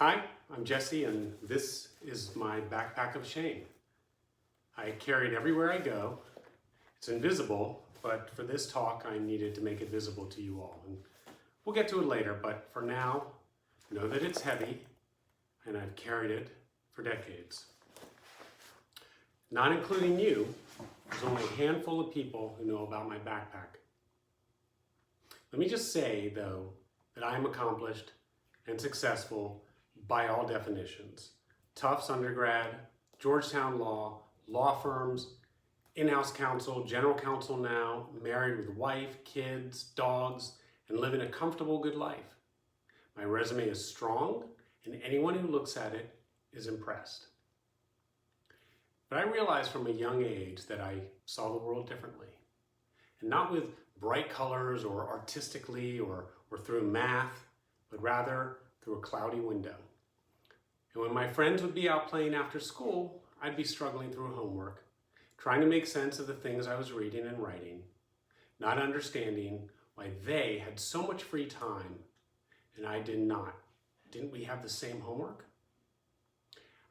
Hi, I'm Jesse, and this is my backpack of shame. I carry it everywhere I go. It's invisible, but for this talk, I needed to make it visible to you all. And we'll get to it later, but for now, know that it's heavy, and I've carried it for decades. Not including you, there's only a handful of people who know about my backpack. Let me just say, though, that I am accomplished and successful by all definitions. Tufts undergrad, Georgetown law, law firms, in-house counsel, general counsel now, married with wife, kids, dogs, and living a comfortable, good life. My resume is strong, and anyone who looks at it is impressed. But I realized from a young age that I saw the world differently, and not with bright colors or artistically or through math, but rather through a cloudy window. And when my friends would be out playing after school, I'd be struggling through homework, trying to make sense of the things I was reading and writing, not understanding why they had so much free time and I did not. Didn't we have the same homework?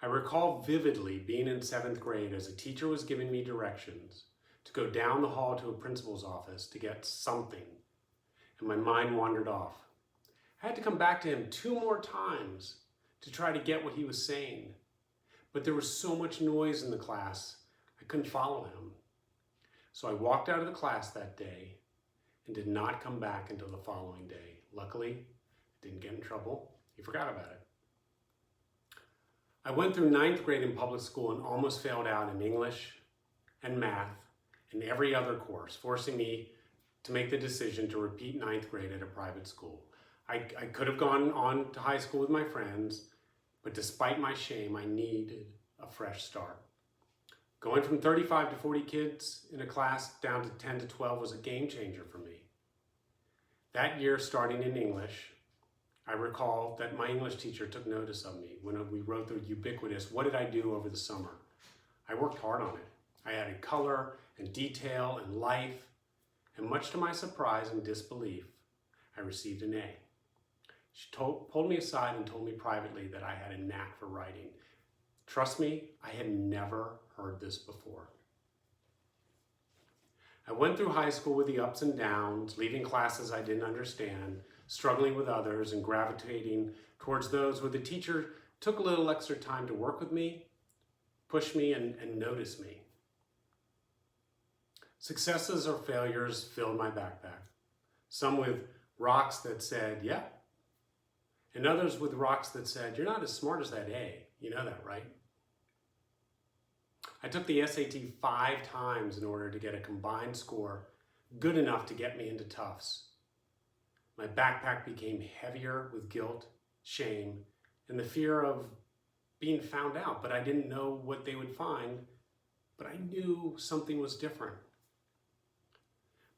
I recall vividly being in 7th grade as a teacher was giving me directions to go down the hall to a principal's office to get something, and my mind wandered off. I had to come back to him 2 more times to try to get what he was saying, but there was so much noise in the class, I couldn't follow him. So I walked out of the class that day and did not come back until the following day. Luckily, I didn't get in trouble. He forgot about it. I went through 9th grade in public school and almost failed out in English and math and every other course, forcing me to make the decision to repeat 9th grade at a private school. I could have gone on to high school with my friends, but despite my shame, I needed a fresh start. Going from 35 to 40 kids in a class down to 10 to 12 was a game changer for me. That year, starting in English, I recall that my English teacher took notice of me when we wrote the ubiquitous, "What did I do over the summer?" I worked hard on it. I added color and detail and life, and much to my surprise and disbelief, I received an A. She pulled me aside and told me privately that I had a knack for writing. Trust me, I had never heard this before. I went through high school with the ups and downs, leaving classes I didn't understand, struggling with others, and gravitating towards those where the teacher took a little extra time to work with me, push me, and notice me. Successes or failures filled my backpack. Some with rocks that said, "Yeah," and others with rocks that said, "You're not as smart as that A. You know that, right?" I took the SAT 5 times in order to get a combined score good enough to get me into Tufts. My backpack became heavier with guilt, shame, and the fear of being found out, but I didn't know what they would find, but I knew something was different.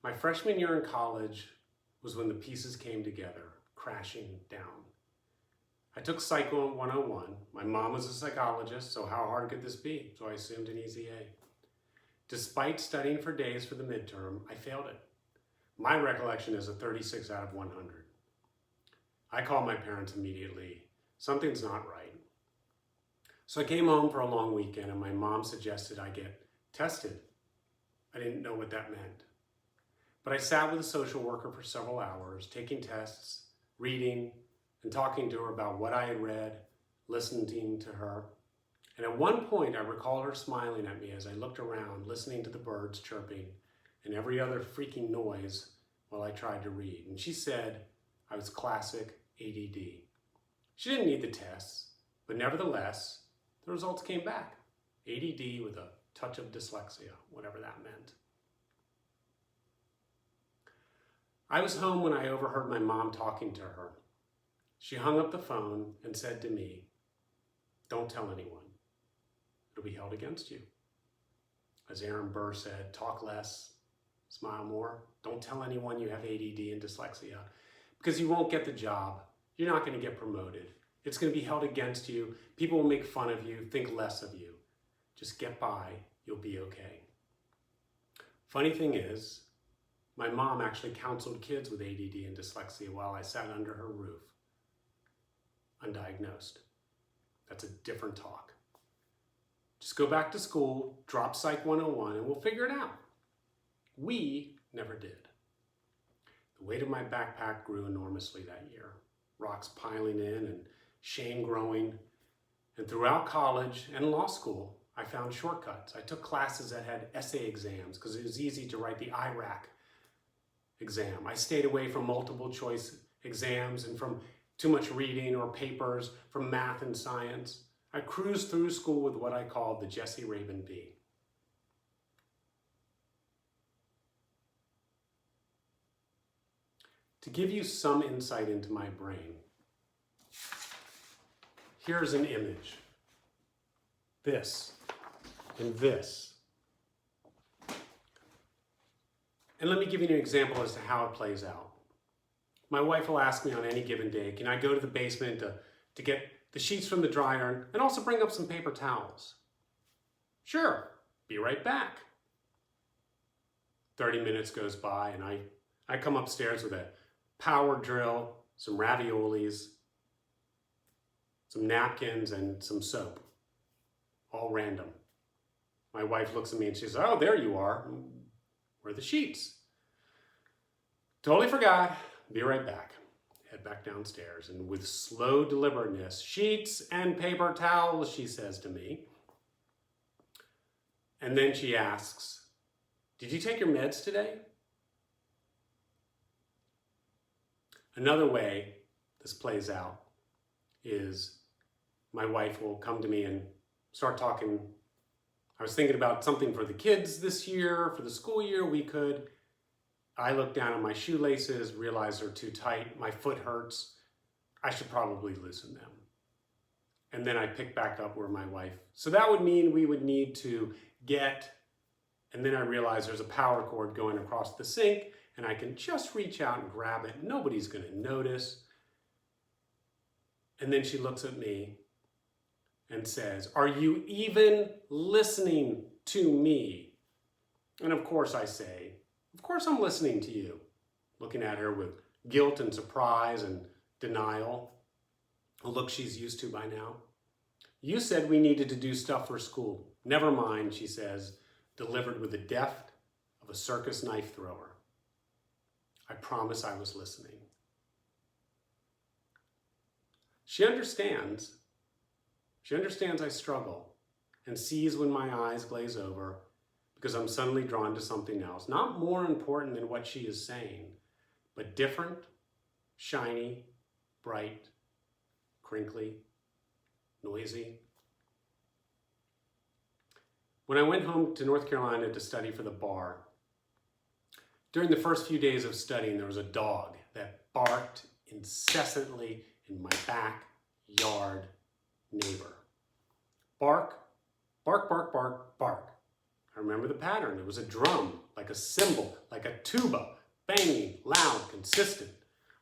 My freshman year in college was when the pieces came together, crashing down. I took Psycho 101. My mom was a psychologist, so how hard could this be? So I assumed an easy A. Despite studying for days for the midterm, I failed it. My recollection is a 36 out of 100. I called my parents immediately. Something's not right. So I came home for a long weekend and my mom suggested I get tested. I didn't know what that meant. But I sat with a social worker for several hours, taking tests, reading, and talking to her about what I had read, listening to her. And at one point, I recall her smiling at me as I looked around, listening to the birds chirping and every other freaking noise while I tried to read. And she said I was classic ADD. She didn't need the tests, but nevertheless, the results came back. ADD with a touch of dyslexia, whatever that meant. I was home when I overheard my mom talking to her. She hung up the phone and said to me, "Don't tell anyone. It'll be held against you." As Aaron Burr said, "Talk less, smile more. Don't tell anyone you have ADD and dyslexia because you won't get the job. You're not going to get promoted. It's going to be held against you. People will make fun of you, think less of you. Just get by. You'll be okay." Funny thing is, my mom actually counseled kids with ADD and dyslexia while I sat under her roof. undiagnosed. That's a different talk. Just go back to school, drop Psych 101, and we'll figure it out. We never did. The weight of my backpack grew enormously that year. Rocks piling in and shame growing. And throughout college and law school, I found shortcuts. I took classes that had essay exams because it was easy to write the IRAC exam. I stayed away from multiple choice exams and from too much reading or papers from math and science. I cruised through school with what I called the Jesse Raben B. To give you some insight into my brain, here's an image. This and this. And let me give you an example as to how it plays out. My wife will ask me on any given day, can I go to the basement to get the sheets from the dryer and also bring up some paper towels? Sure, be right back. 30 minutes goes by and I come upstairs with a power drill, some raviolis, some napkins, and some soap. All random. My wife looks at me and she says, oh, there you are. Where are the sheets? Totally forgot. Be right back. Head back downstairs, and with slow deliberateness, sheets and paper towels, she says to me. And then she asks, did you take your meds today? Another way this plays out is my wife will come to me and start talking. I was thinking about something for the kids this year, for the school year I look down at my shoelaces, realize they're too tight, my foot hurts, I should probably loosen them. And then I pick back up where my wife, so that would mean we would need to and then I realize there's a power cord going across the sink and I can just reach out and grab it. Nobody's going to notice. And then she looks at me and says, are you even listening to me? And of course I say, of course I'm listening to you. Looking at her with guilt and surprise and denial, a look she's used to by now. You said we needed to do stuff for school. Never mind, she says, delivered with the deft of a circus knife thrower. I promise I was listening. She understands I struggle and sees when my eyes glaze over because I'm suddenly drawn to something else, not more important than what she is saying, but different, shiny, bright, crinkly, noisy. When I went home to North Carolina to study for the bar, during the first few days of studying, there was a dog that barked incessantly in my backyard neighbor. Bark, bark, bark, bark, bark. I remember the pattern. It was a drum, like a cymbal, like a tuba, banging, loud, consistent.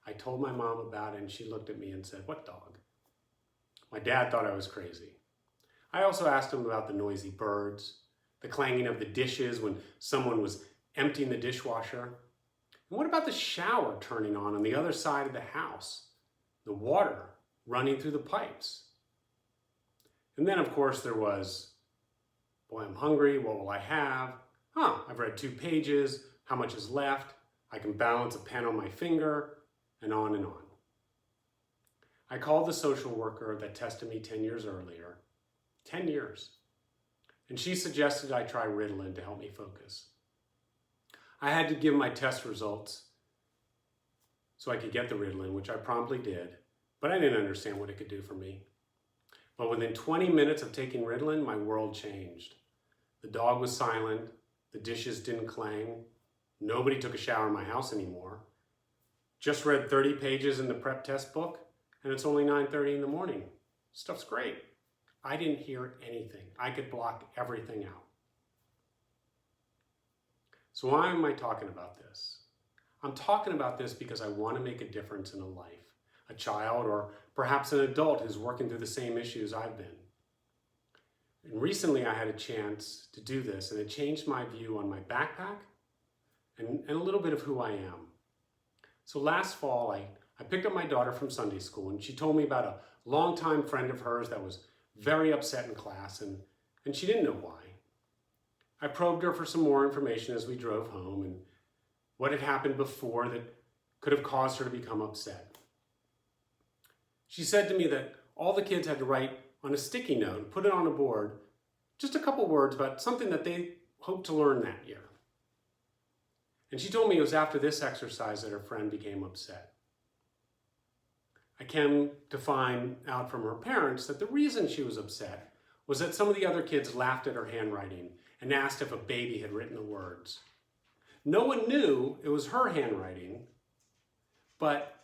I told my mom about it and she looked at me and said, what dog? My dad thought I was crazy. I also asked him about the noisy birds, the clanging of the dishes when someone was emptying the dishwasher. And what about the shower turning on the other side of the house? The water running through the pipes. And then, of course, there was, boy, I'm hungry. What will I have? I've read 2 pages. How much is left? I can balance a pen on my finger, and on and on. I called the social worker that tested me 10 years earlier. 10 years. And she suggested I try Ritalin to help me focus. I had to give my test results so I could get the Ritalin, which I promptly did, but I didn't understand what it could do for me. But within 20 minutes of taking Ritalin, my world changed. The dog was silent, the dishes didn't clang, nobody took a shower in my house anymore. Just read 30 pages in the prep test book, and it's only 9:30 in the morning. Stuff's great. I didn't hear anything. I could block everything out. So why am I talking about this? I'm talking about this because I want to make a difference in a life, a child, or perhaps an adult who's working through the same issues I've been. And recently I had a chance to do this, and it changed my view on my backpack and a little bit of who I am. So last fall, I picked up my daughter from Sunday school, and she told me about a longtime friend of hers that was very upset in class, and she didn't know why. I probed her for some more information as we drove home and what had happened before that could have caused her to become upset. She said to me that all the kids had to write on a sticky note and put it on a board just a couple words about something that they hoped to learn that year. And she told me it was after this exercise that her friend became upset. I came to find out from her parents that the reason she was upset was that some of the other kids laughed at her handwriting and asked if a baby had written the words. No one knew it was her handwriting, but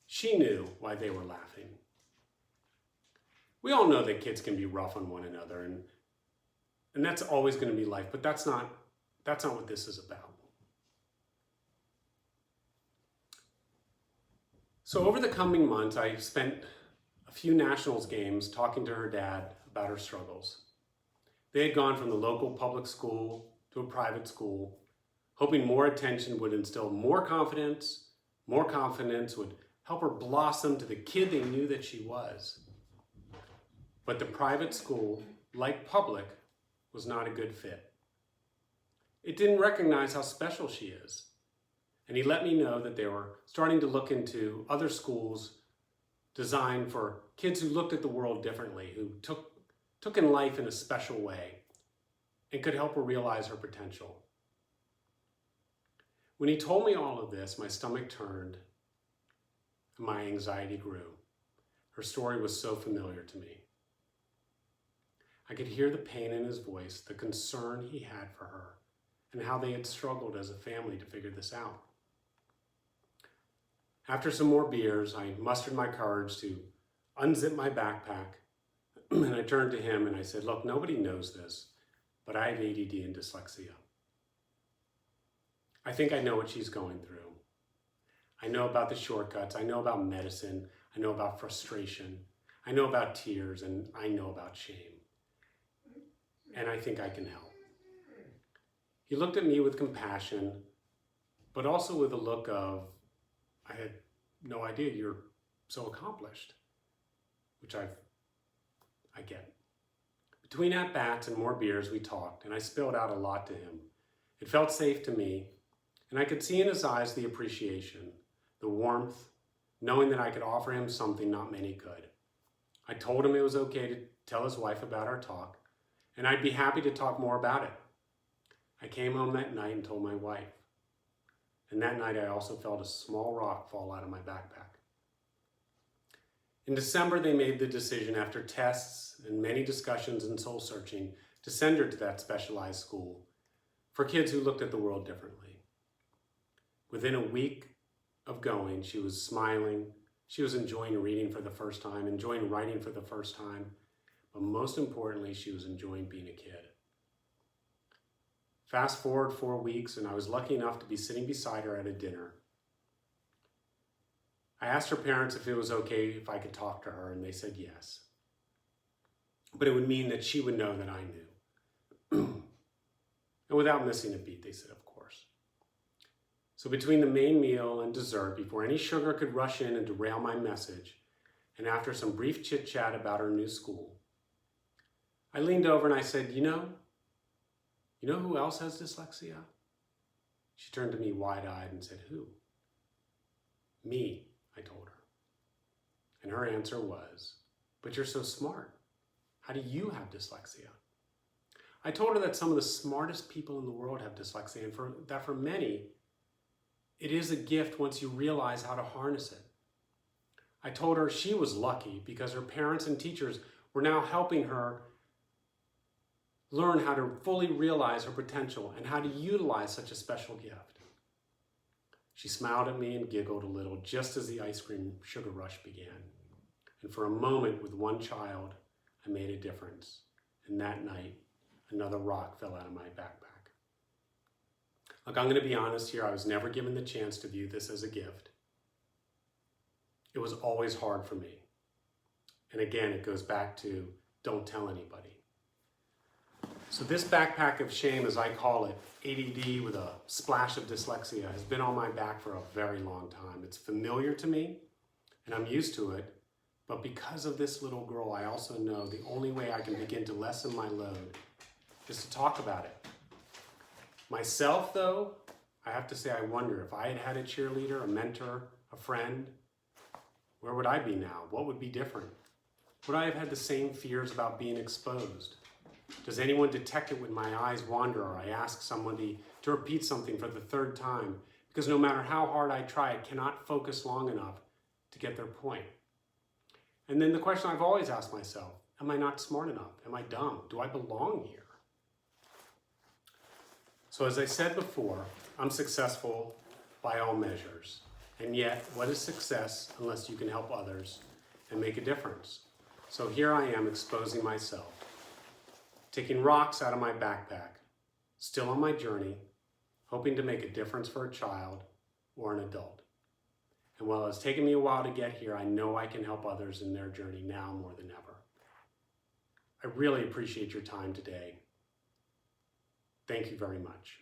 she knew why they were laughing. We all know that kids can be rough on one another, and that's always going to be life, but that's not what this is about. So over the coming months, I spent a few nationals games talking to her dad about her struggles. They had gone from the local public school to a private school, hoping more attention would instill more confidence would help her blossom to the kid they knew that she was. But the private school, like public, was not a good fit. It didn't recognize how special she is. And he let me know that they were starting to look into other schools designed for kids who looked at the world differently, who took in life in a special way and could help her realize her potential. When he told me all of this, my stomach turned and my anxiety grew. Her story was so familiar to me. I could hear the pain in his voice, the concern he had for her, and how they had struggled as a family to figure this out. After some more beers, I mustered my courage to unzip my backpack, and I turned to him and I said, "Look, nobody knows this, but I have ADD and dyslexia. I think I know what she's going through. I know about the shortcuts, I know about medicine, I know about frustration, I know about tears, and I know about shame. And I think I can help." He looked at me with compassion, but also with a look of, "I had no idea you're so accomplished," which I get. Between at-bats and more beers, we talked, and I spilled out a lot to him. It felt safe to me, and I could see in his eyes the appreciation, the warmth, knowing that I could offer him something not many could. I told him it was okay to tell his wife about our talk, and I'd be happy to talk more about it. I came home that night and told my wife. And that night I also felt a small rock fall out of my backpack. In December, they made the decision after tests and many discussions and soul searching to send her to that specialized school for kids who looked at the world differently. Within a week of going, she was smiling. She was enjoying reading for the first time, enjoying writing for the first time, but most importantly, she was enjoying being a kid. Fast forward 4 weeks, and I was lucky enough to be sitting beside her at a dinner. I asked her parents if it was okay if I could talk to her, and they said yes. But it would mean that she would know that I knew. And without missing a beat, they said, of course. So between the main meal and dessert, before any sugar could rush in and derail my message, and after some brief chit-chat about her new school, I leaned over and I said, you know who else has dyslexia? She turned to me wide-eyed and said, who? Me, I told her. And her answer was, but you're so smart. How do you have dyslexia? I told her that some of the smartest people in the world have dyslexia, and for many, it is a gift once you realize how to harness it. I told her she was lucky because her parents and teachers were now helping her learn how to fully realize her potential and how to utilize such a special gift. She smiled at me and giggled a little just as the ice cream sugar rush began. And for a moment with one child, I made a difference. And that night, another rock fell out of my backpack. Look, I'm going to be honest here. I was never given the chance to view this as a gift. It was always hard for me. And again, it goes back to don't tell anybody. So this backpack of shame, as I call it, ADD with a splash of dyslexia, has been on my back for a very long time. It's familiar to me, and I'm used to it, but because of this little girl, I also know the only way I can begin to lessen my load is to talk about it. Myself, though, I have to say I wonder if I had had a cheerleader, a mentor, a friend, where would I be now? What would be different? Would I have had the same fears about being exposed? Does anyone detect it when my eyes wander or I ask somebody to repeat something for the third time? Because no matter how hard I try, I cannot focus long enough to get their point. And then the question I've always asked myself, am I not smart enough? Am I dumb? Do I belong here? So as I said before, I'm successful by all measures. And yet, what is success unless you can help others and make a difference? So here I am exposing myself, taking rocks out of my backpack, still on my journey, hoping to make a difference for a child or an adult. And while it's taken me a while to get here, I know I can help others in their journey now more than ever. I really appreciate your time today. Thank you very much.